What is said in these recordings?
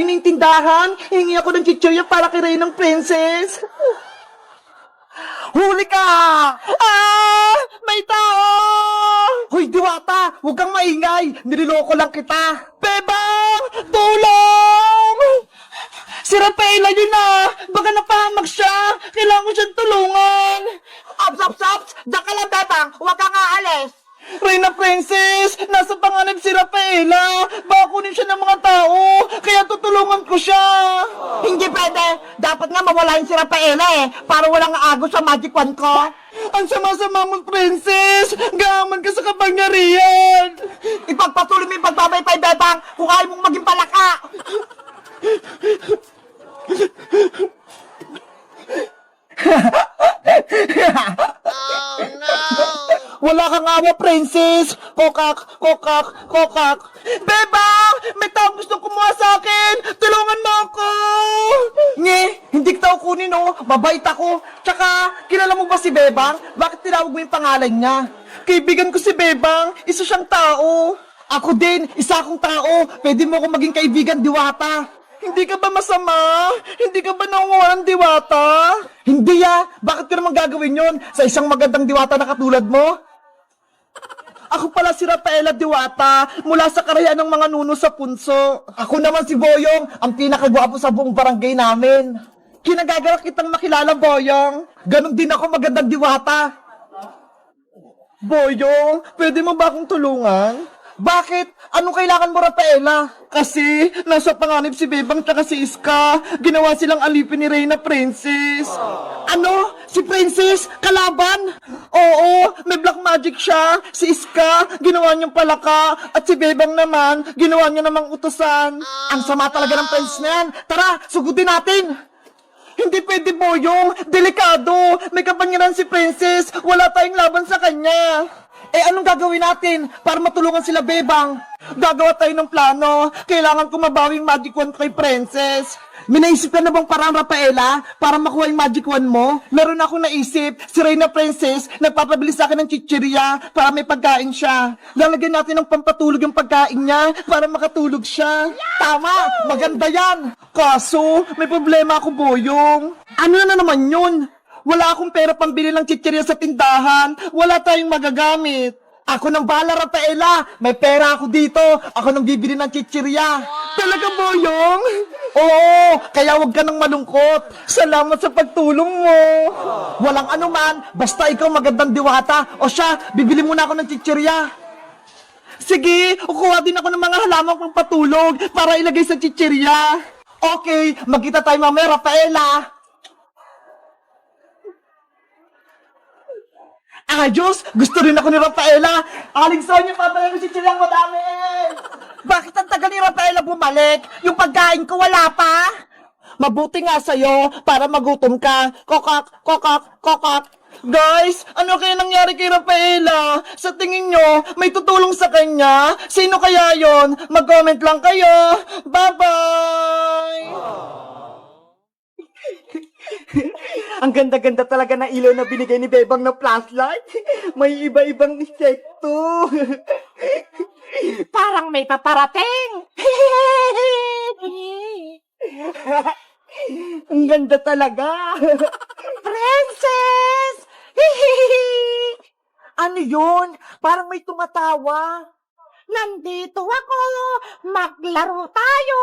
Raining tindahan, hingi ako ng chichirya para kay Rainang Princess. Huli ka! Ah! May tao! Hoy, Diwata! Huwag kang maingay! Niloloko lang kita! Bebang! Tulong! Si Rafaela yun na! Baka napahamag siya! Kailangan ko siyang tulungan! Ops! Diyan ka lang, Bebang! Huwag kang aalis! Reyna Princess! Nasa panganib si Rafaela! Baka kunin siya ng mga tao! Kaya tutulungan ko siya! Hindi pwede! Dapat nga mawalain si Rafaela para walang agos sa magic wand ko! Ang sama-sama mo, Princess! Gaman ka sa kapangyarihan! Ipagpatuloy mo yung pagbabaypay, Bebang! Kung ayaw mong maging palaka! Wala kang awa, Princess! Kokak! Bebang! May taong gustong kumuha sa akin! Tulungan mo ako! Nge! Hindi kita kunin, oh! Mabait ako! Tsaka, kilala mo ba si Bebang? Bakit tinawag mo yung pangalan niya? Kaibigan ko si Bebang! Isa siyang tao! Ako din! Isa akong tao! Pwede mo akong maging kaibigan, Diwata! Hindi ka ba masama? Hindi ka ba nangunguha ng Diwata? Hindi Bakit ko naman gagawin yon sa isang magandang Diwata na katulad mo? Ako pala si Rafaela Diwata, mula sa karayan ng mga nuno sa punso. Ako naman si Boyong, ang pinakagwapo sa buong barangay namin. Kinagagalak kitang makilala, Boyong. Ganon din ako magandang Diwata. Boyong, pwede mo ba akong tulungan? Bakit? Anong kailangan mo, Rafaela? Kasi, nasa panganib si Bebang tsaka si Iska. Ginawa silang alipin ni Reyna Princess. Ano? Si Princess? Kalaban? Oo, may black magic siya. Si Iska, ginawa niyang palaka. At si Bebang naman, ginawa niya namang utusan. Ang sama talaga ng Prince na yan. Tara, sugutin natin! Hindi pwede, Boyong. Delikado. May kapangyarihan si Princess. Wala tayong laban sa kanya. Anong gagawin natin para matulungan sila, Bebang? Gagawa tayo ng plano. Kailangan ko mabawing magic wand kay Princess. May naisip ka na bang parang, Rafaela, para makuha yung magic wand mo? Meron akong naisip. Si Reyna Princess, nagpapabili sa akin ng chichirya para may pagkain siya. Lalagyan natin ng pampatulog yung pagkain niya para makatulog siya. Tama! Maganda yan! Kaso, may problema ako, Boyong. Ano na naman yun? Wala akong pera pambili ng chichirya sa tindahan. Wala tayong magagamit. Ako nang bahala, Rafaela. May pera ako dito. Ako nang bibili ng chichirya. Talaga, Boyong? Oo, kaya wag ka nang malungkot. Salamat sa pagtulong mo. Walang anuman. Basta ikaw magandang Diwata. O siya, bibili muna ako ng chichirya. Sige, kukuha din ako ng mga halamang pang patulog para ilagay sa chichirya. Okay, magkita tayo mamaya, Rafaela. Diyos! Gusto rin ako ni Rafaela! Aling Sonia, papayan ko si Chilang madami! Bakit ang tagal ni Rafaela bumalik? Yung pagkain ko wala pa? Mabuti nga sa'yo para magutom ka. Kokak! Guys, ano kaya nangyari kay Rafaela? Sa tingin nyo, may tutulong sa kanya? Sino kaya yon? Mag-comment lang kayo! Bye-bye! Ang ganda-ganda talaga na ilaw na binigay ni Bebang na flashlight. May iba-ibang insekto. Parang may paparating! Ang ganda talaga. Princess! Ano yun? Parang may tumatawa. Nandito ako! Maglaro tayo!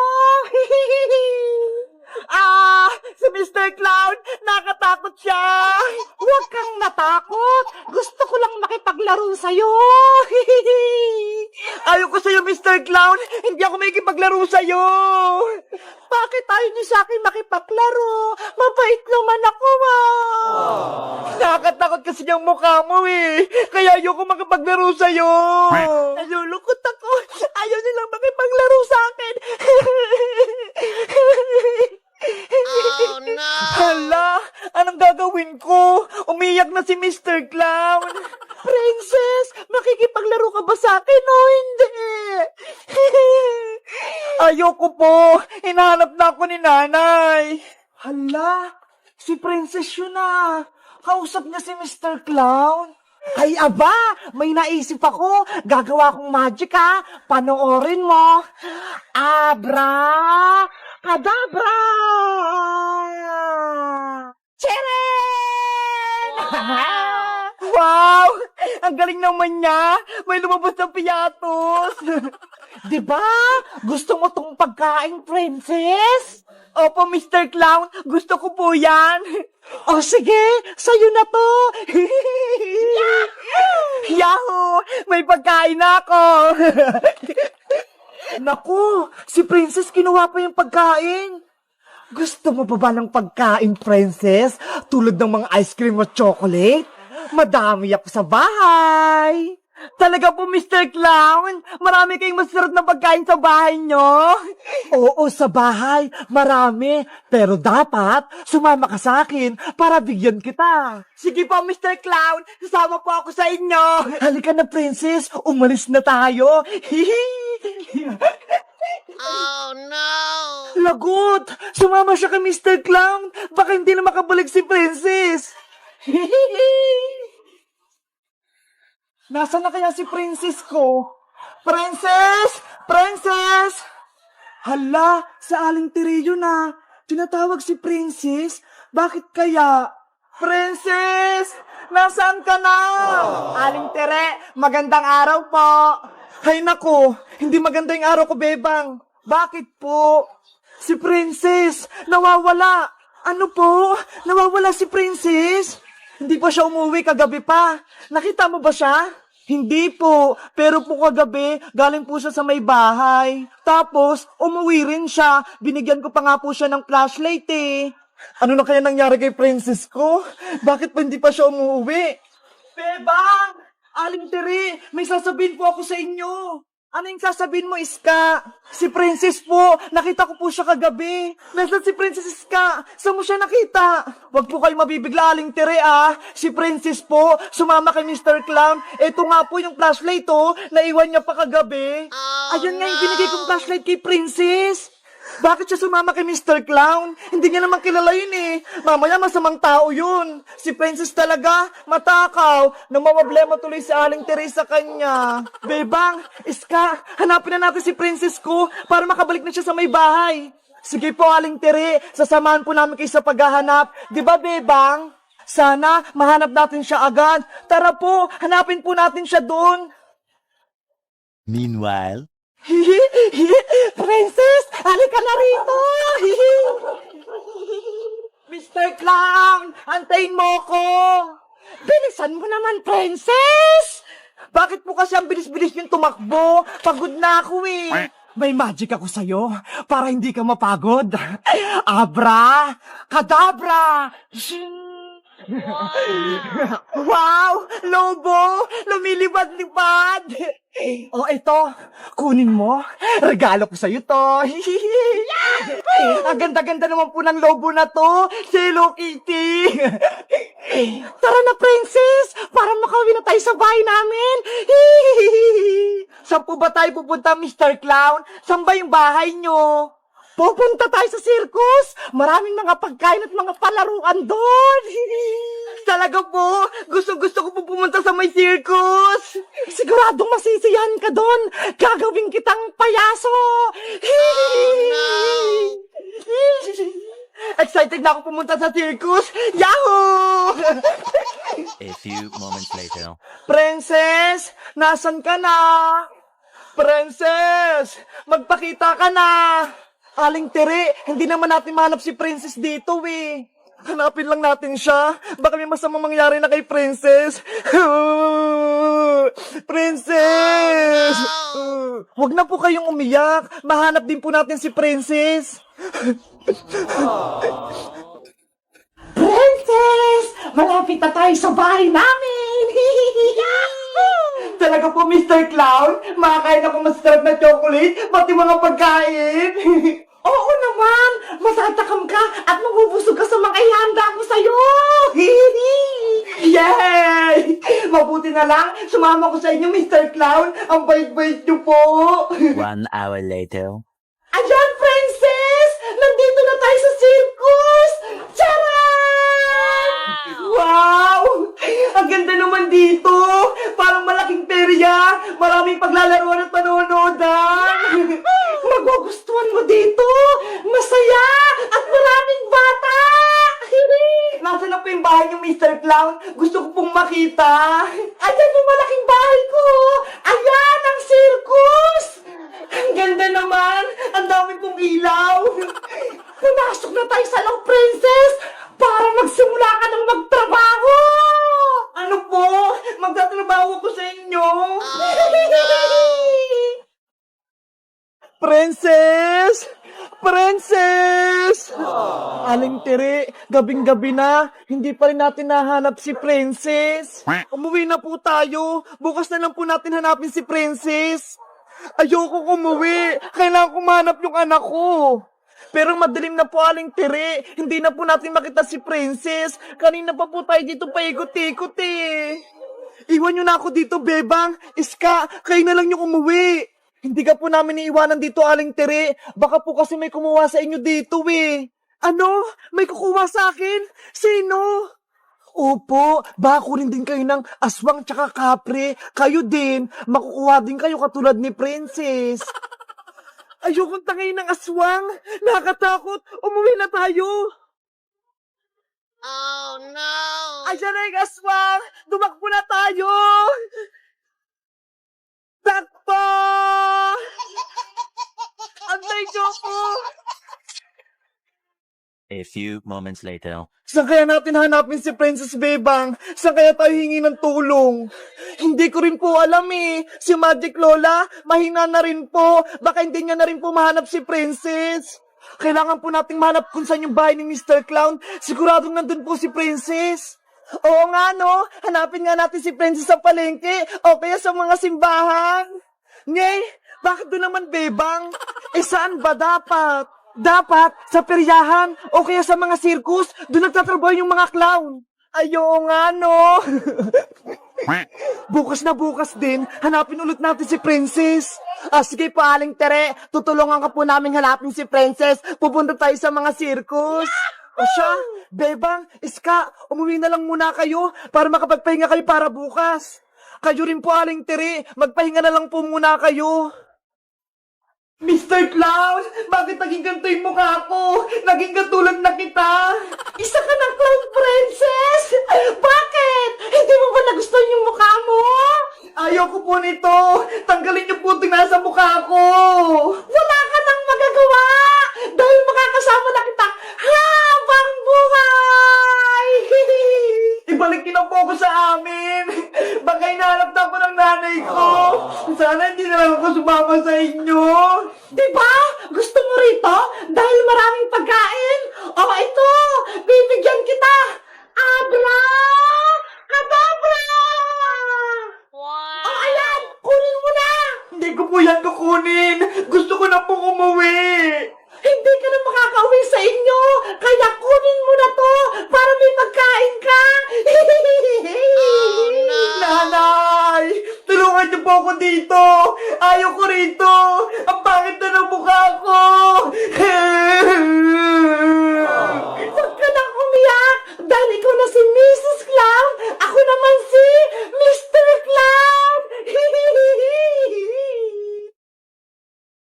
Si Mr. Clown, nakatakot siya. Huwag kang natakot! Gusto ko lang makipaglaro sa'yo! Ayoko sa'yo, Mr. Clown. Hindi ako makikipaglaro sa'yo. Bakit ayaw niyo sa akin makipaglaro? Mabait naman ako, Nakakatakot kasi yung mukha mo Kaya ayoko makipaglaro sa'yo. Nalulungkot ako! Ayaw nilang makipaglaro sa akin! Oh no! Hala, anong gagawin ko? Umiyak na si Mr. Clown. Princess, makikipaglaro ka ba sa akin o hindi? Ayoko po. Hinahanap na ako ni nanay. Hala, si Princess yun Kausap niya si Mr. Clown. Ay aba, may naisip ako. Gagawa akong magic Panoorin mo. Abra, Kadabra! Chere! Wow! Ang galing naman niya! May lumabas ng piyatos! Diba? Gusto mo tong pagkain, princess? Opo, Mr. Clown. Gusto ko po yan. O sige, sa'yo na to. Yahoo! May pagkain na ako. Naku, si princess kinuha pa yung pagkain. Gusto mo pa ba ng pagkain, princess? Tulad ng mga ice cream o chocolate? Madami ako sa bahay. Talaga po, Mr. Clown? Marami kayong masarap na pagkain sa bahay nyo? Oo, sa bahay. Marami. Pero dapat, sumama ka sa akin para bigyan kita. Sige po, Mr. Clown. Sasama po ako sa inyo. Halika na, princess. Umalis na tayo. Oh no! Lagot! Sumama siya kay Mr. Clown. Baka hindi na makabalik si Princess. Nasaan na kaya si Princess ko? Princess! Princess! Hala, sa Aling Tiriyo na. Tinatawag si Princess. Bakit kaya? Princess! Nasaan ka na? Aling Tere, magandang araw po. Hay nako, hindi maganda yung araw ko, Bebang. Bakit po? Si Princess, nawawala. Ano po? Nawawala si Princess? Hindi pa siya umuwi kagabi pa. Nakita mo ba siya? Hindi po, pero po kagabi, galing po siya sa may bahay. Tapos, umuwi rin siya. Binigyan ko pa nga po siya ng flashlight eh. Ano na kaya nangyari kay Princess ko? Bakit pa hindi pa siya umuwi? Bebang! Aling Tere, may sasabihin po ako sa inyo. Ano yung sasabihin mo, Iska? Si Princess po, nakita ko po siya kagabi. Nasaan si Princess Iska? Saan mo siya nakita? Wag po kayo mabibigla, Aling Tere, ah. Si Princess po, sumama kay Mr. Clown. Ito nga po yung flashlight, oh. Naiwan niya pa kagabi. Ayun nga yung binigay kong flashlight kay Princess. Bakit siya sumama kay Mr. Clown? Hindi niya naman kilala yun eh. Mamaya masamang tao yun. Si Princess talaga, matakaw. Namawablema tuloy si Aling Teresa kanya. Bebang, Iska, hanapin na natin si Princess ko para makabalik na siya sa may bahay. Sige po, Aling Tere, sasamahan po namin kayo sa paghahanap. Di ba, Bebang? Sana mahanap natin siya agad. Tara po, hanapin po natin siya doon. Meanwhile, Princess, halika na rito! Mr. Clown, antayin mo ko! Bilisan mo naman, Princess! Bakit po kasi ang bilis-bilis yung tumakbo? Pagod na ako eh. May magic ako sa'yo para hindi ka mapagod. Abra! Kadabra! Wow! Lobo! Lumilipad-lipad! O ito, kunin mo. Regalo ko sa'yo to. Ang ganda-ganda naman po ng lobo na to. Si Hello Kitty. Tara na, Princess! Para makauwi na tayo sa bahay namin. Saan po ba tayo pupunta, Mr. Clown? Saan ba yung bahay nyo? Pupunta tayo sa circus! Maraming mga pagkain at mga palaruan doon! Talaga po! Gusto ko po pumunta sa may circus! Siguradong masisiyahan ka doon! Gagawin kitang payaso! Excited na ako pumunta sa circus! Yahoo! a few moments later. Princess! Nasaan ka na? Princess! Magpakita ka na! Aling Tere, hindi naman natin mahanap si Princess dito eh. Hanapin lang natin siya. Baka may masamang mangyari na kay Princess. Princess! Huwag na po kayong umiyak. Mahanap din po natin si Princess. Princess! Malapit na tayo sa bahay namin! Talaga po, Mr. Clown? Makakain ako masarap na chocolate, pati mga pagkain. Oo naman! Matatakam ka at mabubusog ka sa mga ihanda ko sa'yo! Yay! Mabuti na lang, sumama ko sa inyo, Mr. Clown. Ang bait-bait niyo po. 1 hour later. Ayan, Princess! Nandito na tayo sa circus! Charan! Wow! Ang ganda naman dito! Parang malaking perya! Maraming paglalaruan at panonood, ha? Magugustuhan mo dito! Masaya Mr. Clown, gusto ko pong makita. Ayan yung malaking bahay ko. Ayan ang circus. Ang ganda naman. Ang dami pong ilaw. Pumasok na tayo sa loob, princess, para magsimula ka ng magtrabaho. Ano po? Magtatrabaho ko sa inyo. Princess! Princess! Aling Tiri, gabing-gabi na, hindi pa rin natin nahanap si Princess. Umuwi na po tayo. Bukas na lang po natin hanapin si Princess. Ayoko umuwi. Kailangan ko mahanap yung anak ko. Pero madilim na po, Aling Tiri. Hindi na po natin makita si Princess. Kanina pa po tayo dito paikot-ikot eh. Iwan nyo na ako dito, Bebang. Iska, kayo na lang yung umuwi. Hindi ka po namin iiwanan dito, Aling Tiri. Baka po kasi may kumuha sa inyo dito eh. Ano? May kukuha sa akin? Sino? Opo, baka kunin din kayo ng aswang tsaka kapre. Kayo din, makukuha din kayo katulad ni Princess. Ayokong tangay ng aswang. Nakakatakot. Umuwi na tayo. Oh no! Ayan na yung aswang. Dumakbo na tayo. Takbo! Antay niyo po. A few moments later. Saan kaya natin hanapin si Princess Bebang? Saan kaya tayo hingi ng tulong? Hindi ko rin po alam eh. Si Magic Lola, mahina na rin po. Baka hindi niya na rin po mahanap si Princess. Kailangan po nating mahanap kung saan yung bahay ni Mr. Clown. Siguradong nandun po si Princess. Oo nga no, hanapin nga natin si Princess sa palengke o kaya sa mga simbahan. Nye, bakit doon naman Bebang? Eh saan ba dapat? Dapat sa peryahan o kaya sa mga circus, doon nagtatrabaho yung mga clown. Ayo nga no. Bukas na bukas din, hanapin ulit natin si Princess. Sige po, Aling Tere, tutulungan ka po namin hanapin si Princess. Pupunta tayo sa mga circus. O siya, Bebang, Iska, umuwi na lang muna kayo para makapagpahinga kayo para bukas. Kayo rin po, Aling Tere, magpahinga na lang po muna kayo. Mr. Clown, bakit naging ganito yung mukha ko? Naging katulad na kita. Isa ka ng clown princess! Bakit? Hindi mo ba nagustuhan yung mukha mo? Ayoko po nito. Tanggalin niyo po itong nasa mukha ko. Wala ka nang magagawa dahil makakasama na kita habang buhay. Ibalik niyo na po ako sa amin. Baka hinahanap na ako ng nanay ko. Sana hindi na lang ako sumama sa inyo. Diba? Gusto mo rito? Dahil maraming pagkain? O ito, bibigyan kita. Abra! Kadabra! Wow! O ayan, kunin mo na. Hindi ko po yan kukunin. Gusto ko na pong umuwi. Hindi ka na makakauwi sa inyo. Kaya kunin mo na to para may pagkain ka. Oh, no. Nanay! Tulungan niyo po ako dito! Ayaw ko rito! Ang pangit na ng mukha ko!